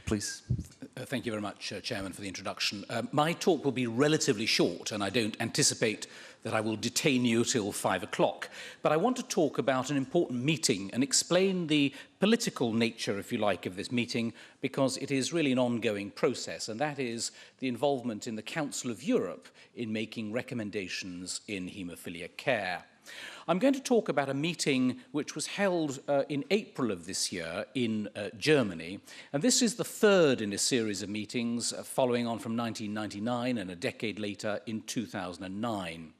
please. Thank you very much, Chairman, for the introduction. My talk will be relatively short, and I don't anticipate that I will detain you till 5 o'clock. But I want to talk about an important meeting and explain the political nature, if you like, of this meeting, because it is really an ongoing process, and that is the involvement in the Council of Europe in making recommendations in haemophilia care. I'm going to talk about a meeting which was held in April of this year in Germany, and this is the third in a series of meetings following on from 1999 and a decade later in 2009.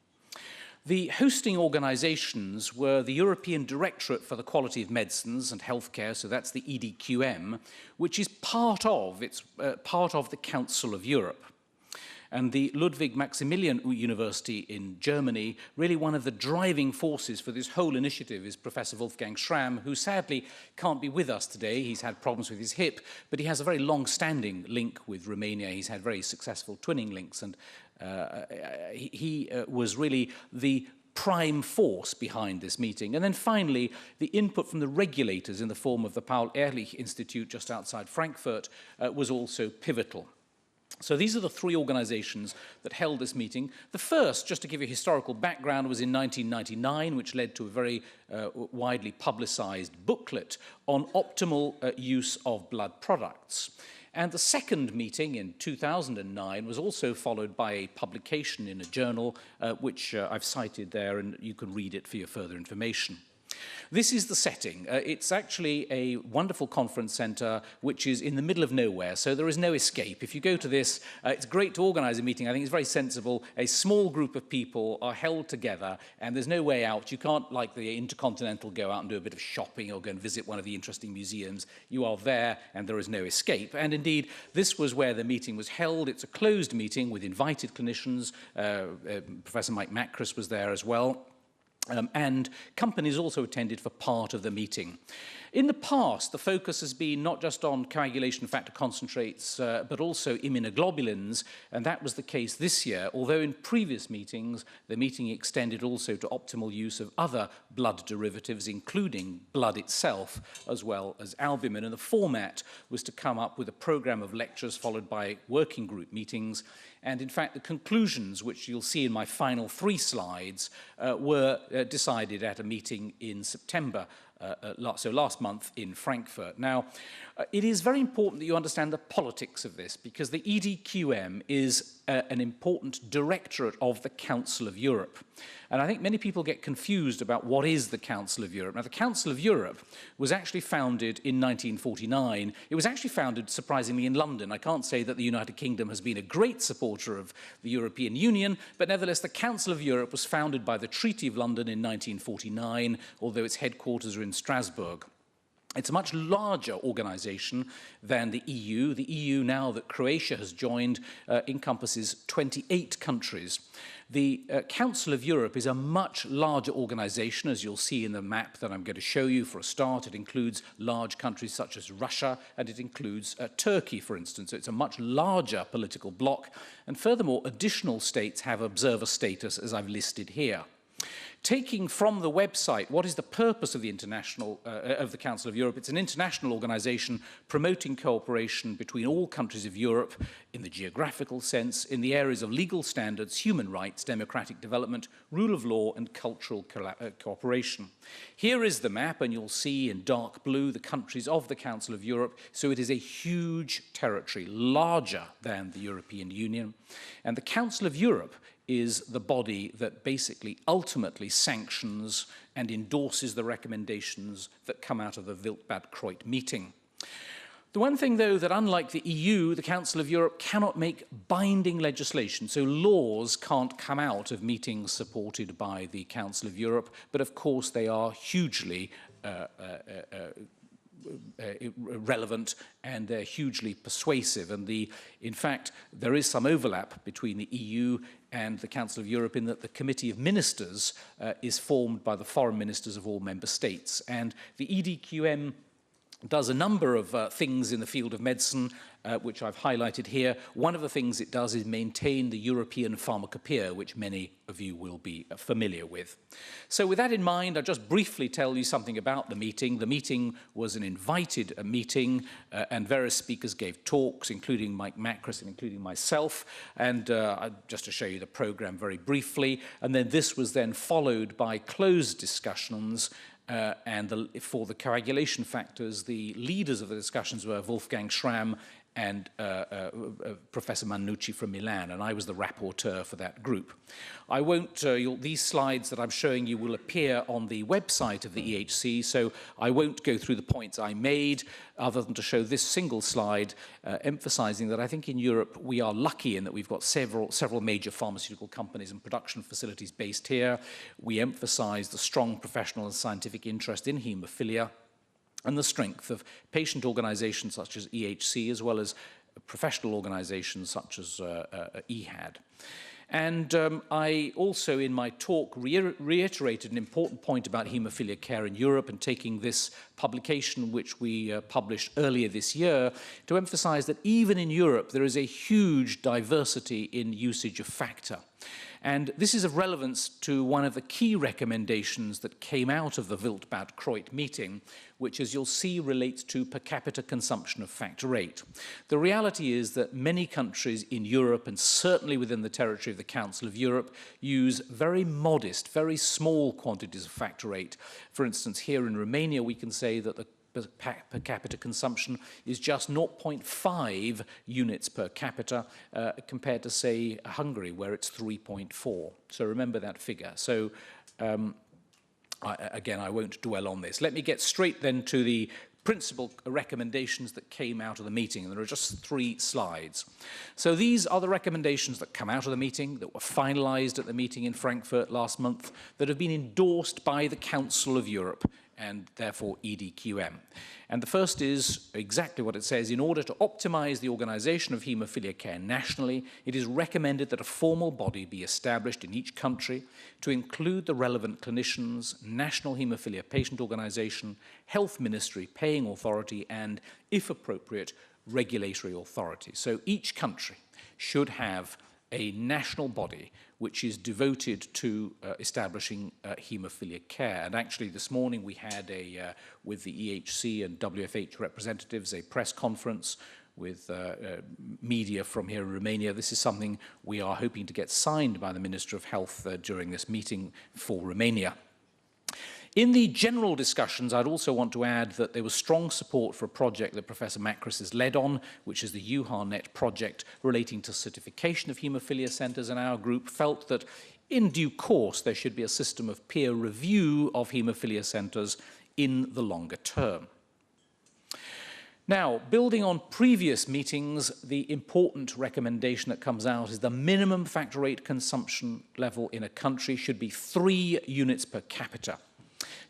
The hosting organisations were the European Directorate for the Quality of Medicines and Healthcare, so that's the EDQM, which is part of the Council of Europe. And the Ludwig Maximilian University in Germany, really one of the driving forces for this whole initiative is Professor Wolfgang Schramm, who sadly can't be with us today. He's had problems with his hip, but he has a very long-standing link with Romania. He's had very successful twinning links, and he was really the prime force behind this meeting. And then finally, the input from the regulators in the form of the Paul-Ehrlich Institute just outside Frankfurt was also pivotal. So these are the three organizations that held this meeting. The first, just to give you a historical background, was in 1999, which led to a very widely publicized booklet on optimal use of blood products. And the second meeting in 2009 was also followed by a publication in a journal, which I've cited there, and you can read it for your further information. This is the setting. It's actually a wonderful conference centre which is in the middle of nowhere, so there is no escape. If you go to this, it's great to organise a meeting. I think it's very sensible. A small group of people are held together and there's no way out. You can't, like the Intercontinental, go out and do a bit of shopping or go and visit one of the interesting museums. You are there and there is no escape. And indeed, this was where the meeting was held. It's a closed meeting with invited clinicians. Professor Mike Macris was there as well. And companies also attended for part of the meeting. In the past, the focus has been not just on coagulation factor concentrates, but also immunoglobulins, and that was the case this year, although in previous meetings, the meeting extended also to optimal use of other blood derivatives, including blood itself, as well as albumin. And the format was to come up with a program of lectures followed by working group meetings. And in fact, the conclusions, which you'll see in my final 3 slides, were decided at a meeting in September, so last month in Frankfurt. Now, it is very important that you understand the politics of this, because the EDQM is an important directorate of the Council of Europe. And I think many people get confused about what is the Council of Europe. Now, the Council of Europe was actually founded in 1949. It was actually founded, surprisingly, in London. I can't say that the United Kingdom has been a great supporter of the European Union, but nevertheless, the Council of Europe was founded by the Treaty of London in 1949, although its headquarters are in Strasbourg. It's a much larger organization than the EU. The EU, now that Croatia has joined, encompasses 28 countries. The Council of Europe is a much larger organization, as you'll see in the map that I'm going to show you. For a start, it includes large countries such as Russia, and it includes Turkey, for instance. So it's a much larger political bloc. And furthermore, additional states have observer status, as I've listed here. Taking from the website, what is the purpose of the Council of Europe? It's an international organization promoting cooperation between all countries of Europe in the geographical sense, in the areas of legal standards, human rights, democratic development, rule of law, and cultural cooperation. Here is the map, and you'll see in dark blue the countries of the Council of Europe. So it is a huge territory, larger than the European Union. And the Council of Europe is the body that basically ultimately sanctions and endorses the recommendations that come out of the VIII meeting. The one thing, though, that unlike the EU, the Council of Europe cannot make binding legislation, so laws can't come out of meetings supported by the Council of Europe, but of course they are hugely relevant, and they're hugely persuasive. And in fact, there is some overlap between the EU and the Council of Europe in that the Committee of Ministers is formed by the foreign ministers of all member states. And the EDQM does a number of things in the field of medicine, which I've highlighted here. One of the things it does is maintain the European pharmacopoeia, which many of you will be familiar with. So with that in mind, I'll just briefly tell you something about the meeting. The meeting was an invited meeting, and various speakers gave talks, including Mike Macris and including myself, and just to show you the program very briefly. And then this was then followed by closed discussions. For the coagulation factors, the leaders of the discussions were Wolfgang Schramm and Professor Mannucci from Milan, and I was the rapporteur for that group. I won't, these slides that I'm showing you will appear on the website of the EHC, so I won't go through the points I made, other than to show this single slide, emphasizing that I think in Europe we are lucky in that we've got several major pharmaceutical companies and production facilities based here. We emphasize the strong professional and scientific interest in haemophilia, and the strength of patient organizations such as EHC, as well as professional organizations such as EHAD. And I also, in my talk, reiterated an important point about haemophilia care in Europe, and taking this publication, which we published earlier this year, to emphasize that even in Europe, there is a huge diversity in usage of factor. And this is of relevance to one of the key recommendations that came out of the Kreuth meeting, which, as you'll see, relates to per capita consumption of factor VIII. The reality is that many countries in Europe, and certainly within the territory of the Council of Europe, use very modest, very small quantities of factor VIII. For instance, here in Romania, we can say that the per capita consumption is just 0.5 units per capita compared to, say, Hungary, where it's 3.4. So remember that figure. So again, I won't dwell on this. Let me get straight then to the principal recommendations that came out of the meeting, and there are just 3 slides. So these are the recommendations that come out of the meeting, that were finalized at the meeting in Frankfurt last month, that have been endorsed by the Council of Europe, and therefore EDQM. And the first is exactly what it says: in order to optimize the organization of haemophilia care nationally, it is recommended that a formal body be established in each country to include the relevant clinicians, national haemophilia patient organization, health ministry, paying authority, and, if appropriate, regulatory authority. So each country should have a national body which is devoted to establishing haemophilia care. And actually this morning we had with the EHC and WFH representatives, a press conference with media from here in Romania. This is something we are hoping to get signed by the Minister of Health during this meeting for Romania. In the general discussions, I'd also want to add that there was strong support for a project that Professor Macris has led on, which is the EUHARNet project relating to certification of haemophilia centres, and our group felt that in due course there should be a system of peer review of haemophilia centres in the longer term. Now, building on previous meetings, the important recommendation that comes out is the minimum factor VIII consumption level in a country should be 3 units per capita.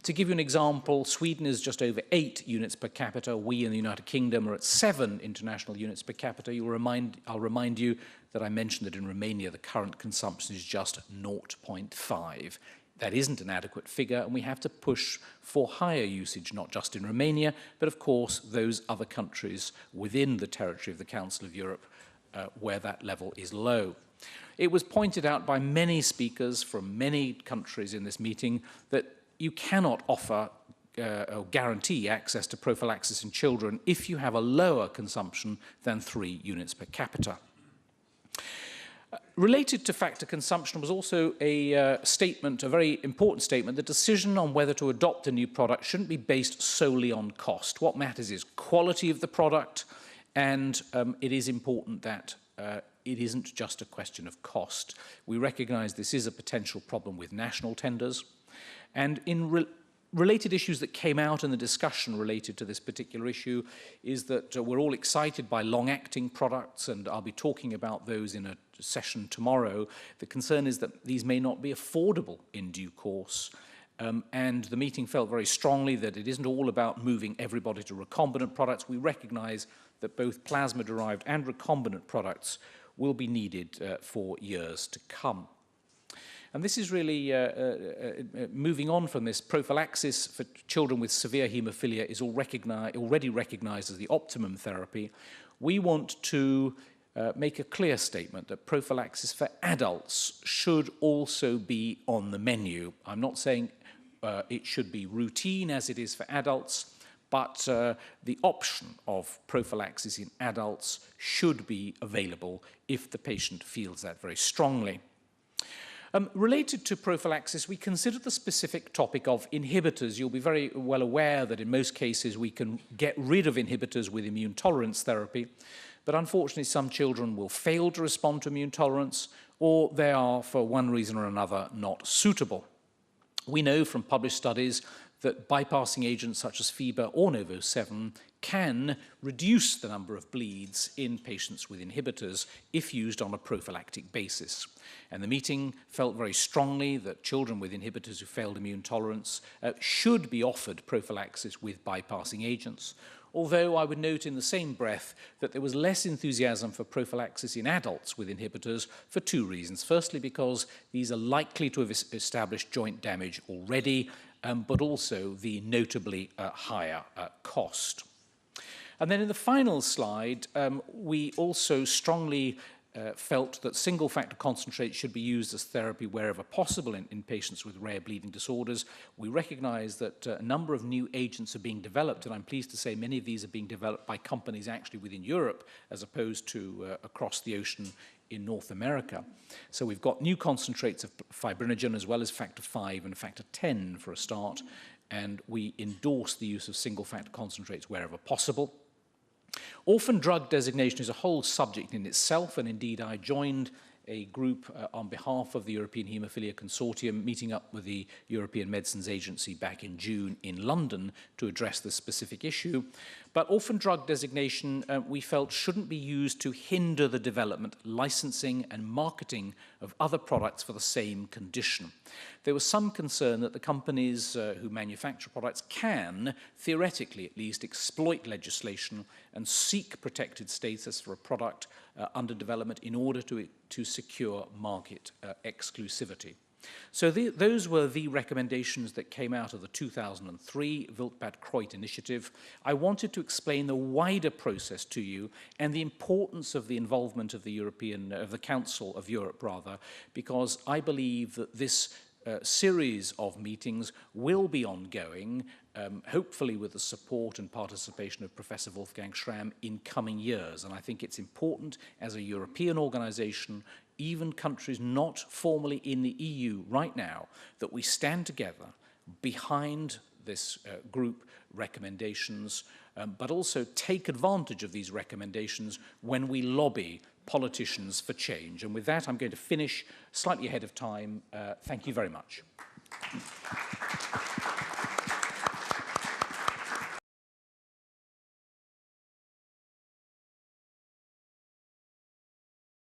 To give you an example, Sweden is just over 8 units per capita. We in the United Kingdom are at 7 international units per capita. I'll remind you that I mentioned that in Romania the current consumption is just 0.5. That isn't an adequate figure, and we have to push for higher usage, not just in Romania, but of course those other countries within the territory of the Council of Europe where that level is low. It was pointed out by many speakers from many countries in this meeting that you cannot offer or guarantee access to prophylaxis in children if you have a lower consumption than 3 units per capita. Related to factor consumption was also a statement, a very important statement. The decision on whether to adopt a new product shouldn't be based solely on cost. What matters is quality of the product, and it is important that it isn't just a question of cost. We recognize this is a potential problem with national tenders. And in related issues that came out in the discussion related to this particular issue is that we're all excited by long-acting products, and I'll be talking about those in a session tomorrow. The concern is that these may not be affordable in due course. And the meeting felt very strongly that it isn't all about moving everybody to recombinant products. We recognize that both plasma-derived and recombinant products will be needed for years to come. And this is really, moving on from this, prophylaxis for children with severe haemophilia is already recognized as the optimum therapy. We want to make a clear statement that prophylaxis for adults should also be on the menu. I'm not saying it should be routine as it is for adults, but the option of prophylaxis in adults should be available if the patient feels that very strongly. Related to prophylaxis, we consider the specific topic of inhibitors. You'll be very well aware that in most cases we can get rid of inhibitors with immune tolerance therapy, but unfortunately some children will fail to respond to immune tolerance, or they are, for one reason or another, not suitable. We know from published studies that bypassing agents such as FIBA or Novo-7 can reduce the number of bleeds in patients with inhibitors if used on a prophylactic basis. And the meeting felt very strongly that children with inhibitors who failed immune tolerance should be offered prophylaxis with bypassing agents. Although I would note in the same breath that there was less enthusiasm for prophylaxis in adults with inhibitors for two reasons. Firstly, because these are likely to have established joint damage already, but also the notably higher cost. And then in the final slide, we also strongly felt that single-factor concentrates should be used as therapy wherever possible in patients with rare bleeding disorders. We recognize that a number of new agents are being developed, and I'm pleased to say many of these are being developed by companies actually within Europe as opposed to across the ocean in North America. So we've got new concentrates of fibrinogen as well as factor 5 and factor 10 for a start, and we endorse the use of single-factor concentrates wherever possible. Orphan drug designation is a whole subject in itself, and indeed I joined a group on behalf of the European Haemophilia Consortium meeting up with the European Medicines Agency back in June in London to address this specific issue. But orphan drug designation, we felt, shouldn't be used to hinder the development, licensing and marketing of other products for the same condition. There was some concern that the companies who manufacture products can, theoretically at least, exploit legislation and seek protected status for a product under development in order to secure market exclusivity. So those were the recommendations that came out of the 2003 Kreuth initiative. I wanted to explain the wider process to you and the importance of the involvement of the Council of Europe, because I believe that this series of meetings will be ongoing, hopefully with the support and participation of Professor Wolfgang Schramm in coming years. And I think it's important as a European organization, even countries not formally in the EU right now, that we stand together behind this group recommendations, but also take advantage of these recommendations when we lobby politicians for change. And with that, I'm going to finish slightly ahead of time. Thank you very much.